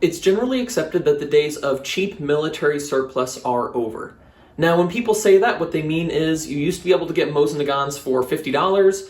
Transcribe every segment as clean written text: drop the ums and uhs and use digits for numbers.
It's generally accepted that the days of cheap military surplus are over. Now, when people say that, what they mean is you used to be able to get Mosin guns for $50.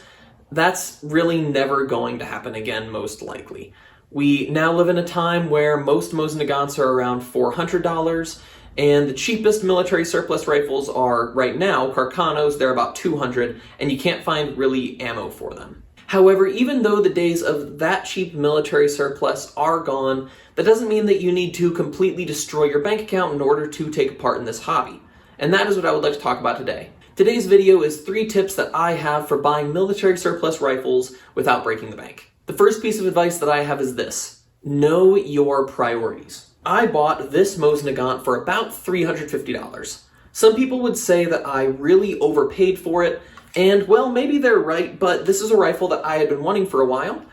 That's really never going to happen again, most likely. We now live in a time where most Mosin guns are around $400, and the cheapest military surplus rifles are, right now, Carcanos. They're about $200, and you can't find really ammo for them. However, even though the days of that cheap military surplus are gone, that doesn't mean that you need to completely destroy your bank account in order to take part in this hobby. And that is what I would like to talk about today. Today's video is 3 tips that I have for buying military surplus rifles without breaking the bank. The first piece of advice that I have is this: know your priorities. I bought this Mosin Nagant for about $350. Some people would say that I really overpaid for it, and well, maybe they're right, but this is a rifle that I had been wanting for a while,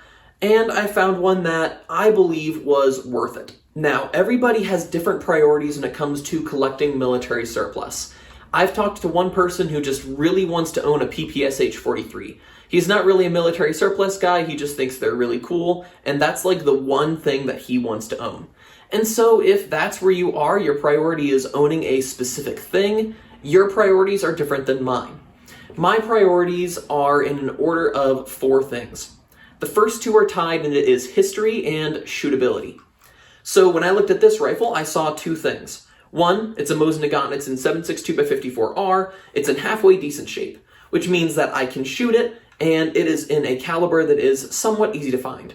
and I found one that I believe was worth it. Now, everybody has different priorities when it comes to collecting military surplus. I've talked to one person who just really wants to own a PPSH-43. He's not really a military surplus guy, he just thinks they're really cool, and that's like the one thing that he wants to own. And so if that's where you are, your priority is owning a specific thing, your priorities are different than mine. My priorities are in an order of 4 things. The first 2 are tied, and it is history and shootability. So when I looked at this rifle, I saw 2 things. One, it's a Mosin Nagant, it's in 7.62x54R, it's in halfway decent shape, which means that I can shoot it, and it is in a caliber that is somewhat easy to find.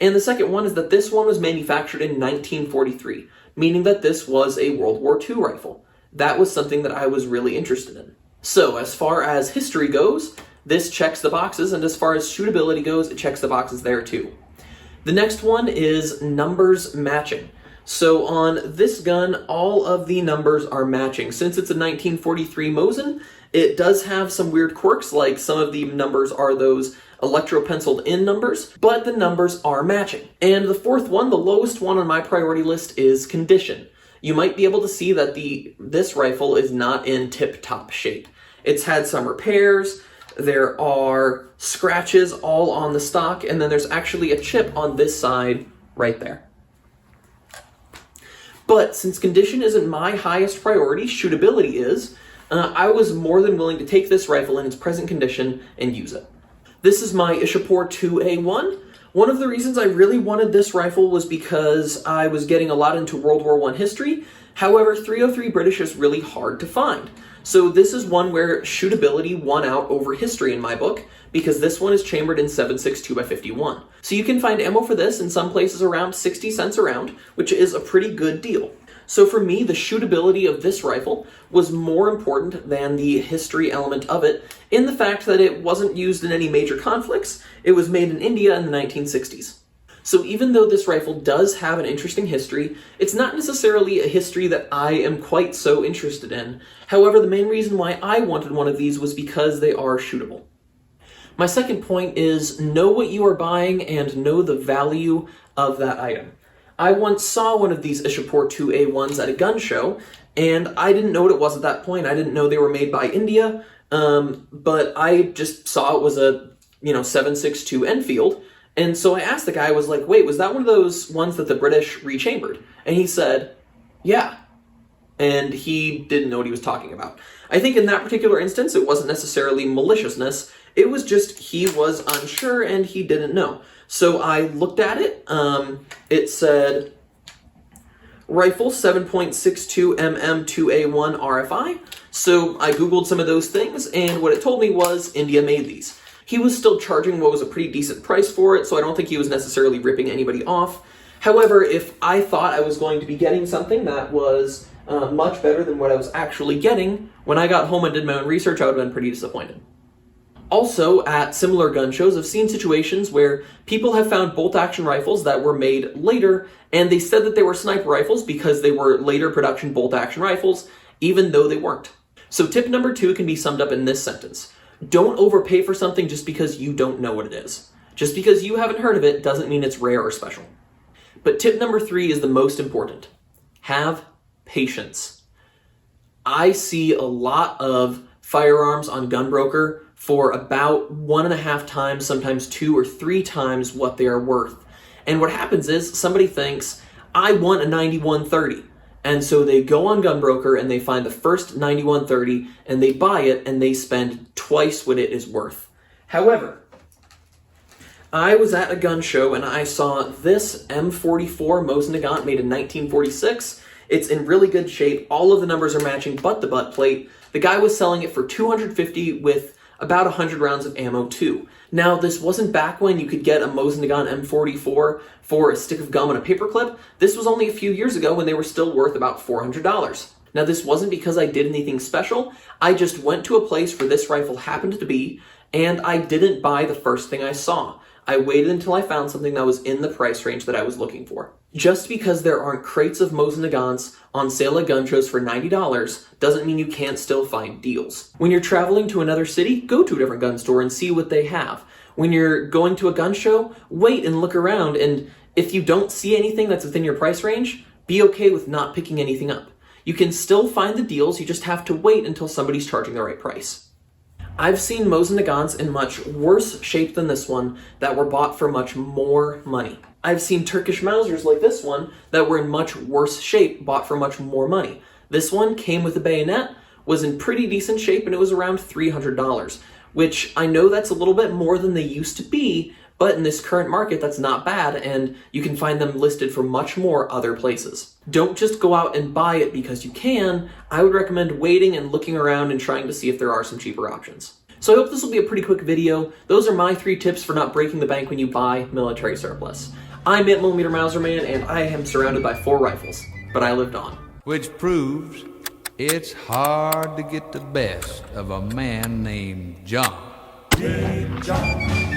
And the second one is that this one was manufactured in 1943, meaning that this was a World War II rifle. That was something that I was really interested in. So as far as history goes, this checks the boxes, and as far as shootability goes, it checks the boxes there too. The next one is numbers matching. So on this gun, all of the numbers are matching. Since it's a 1943 Mosin, it does have some weird quirks, like some of the numbers are those electro-penciled in numbers, but the numbers are matching. And the fourth one, the lowest one on my priority list, is condition. You might be able to see that this rifle is not in tip-top shape. It's had some repairs, there are scratches all on the stock, and then there's actually a chip on this side right there. But since condition isn't my highest priority, shootability is, I was more than willing to take this rifle in its present condition and use it. This is my Ishapur 2A1. One of the reasons I really wanted this rifle was because I was getting a lot into World War I history. However, 303 British is really hard to find. So this is one where shootability won out over history in my book, because this one is chambered in 7.62x51. So you can find ammo for this in some places around 60 cents a round, which is a pretty good deal. So for me, the shootability of this rifle was more important than the history element of it, in the fact that it wasn't used in any major conflicts. It was made in India in the 1960s. So even though this rifle does have an interesting history, it's not necessarily a history that I am quite so interested in. However, the main reason why I wanted one of these was because they are shootable. My second point is know what you are buying and know the value of that item. I once saw one of these Ishapur 2A1s at a gun show, and I didn't know what it was at that point. I didn't know they were made by India, but I just saw it was a 7.62 Enfield. And so I asked the guy, I was like, wait, was that one of those ones that the British rechambered? And he said, yeah. And he didn't know what he was talking about. I think in that particular instance, it wasn't necessarily maliciousness. It was just he was unsure and he didn't know. So I looked at it. It said, rifle 7.62 mm 2A1 RFI. So I Googled some of those things, and what it told me was India made these. He was still charging what was a pretty decent price for it, so I don't think he was necessarily ripping anybody off. However, if I thought I was going to be getting something that was much better than what I was actually getting, when I got home and did my own research, I would have been pretty disappointed. Also, at similar gun shows, I've seen situations where people have found bolt-action rifles that were made later, and they said that they were sniper rifles because they were later production bolt-action rifles, even though they weren't. So tip number 2 can be summed up in this sentence. Don't overpay for something just because you don't know what it is. Just because you haven't heard of it doesn't mean it's rare or special. But tip number 3 is the most important. Have patience. I see a lot of firearms on Gunbroker for about 1.5 times, sometimes 2 or 3 times what they are worth. And what happens is somebody thinks, I want a 9130. And so they go on Gunbroker and they find the first 9130 and they buy it and they spend twice what it is worth. However, I was at a gun show and I saw this M44 Mosin Nagant made in 1946. It's in really good shape. All of the numbers are matching but the butt plate. The guy was selling it for $250 with about 100 rounds of ammo too. Now, this wasn't back when you could get a Mosin Nagant M44 for a stick of gum and a paperclip. This was only a few years ago when they were still worth about $400. Now, this wasn't because I did anything special. I just went to a place where this rifle happened to be, and I didn't buy the first thing I saw. I waited until I found something that was in the price range that I was looking for. Just because there aren't crates of Mosin Nagants on sale at gun shows for $90 doesn't mean you can't still find deals. When you're traveling to another city, go to a different gun store and see what they have. When you're going to a gun show, wait and look around, and if you don't see anything that's within your price range, be okay with not picking anything up. You can still find the deals, you just have to wait until somebody's charging the right price. I've seen Mosin Nagants in much worse shape than this one that were bought for much more money. I've seen Turkish Mausers like this one that were in much worse shape, bought for much more money. This one came with a bayonet, was in pretty decent shape, and it was around $300, which I know that's a little bit more than they used to be, but in this current market, that's not bad, and you can find them listed for much more other places. Don't just go out and buy it because you can. I would recommend waiting and looking around and trying to see if there are some cheaper options. So I hope this will be a pretty quick video. Those are my 3 tips for not breaking the bank when you buy military surplus. I'm 8mm Mauser Man, and I am surrounded by 4 rifles, but I lived on. Which proves it's hard to get the best of a man named John. John.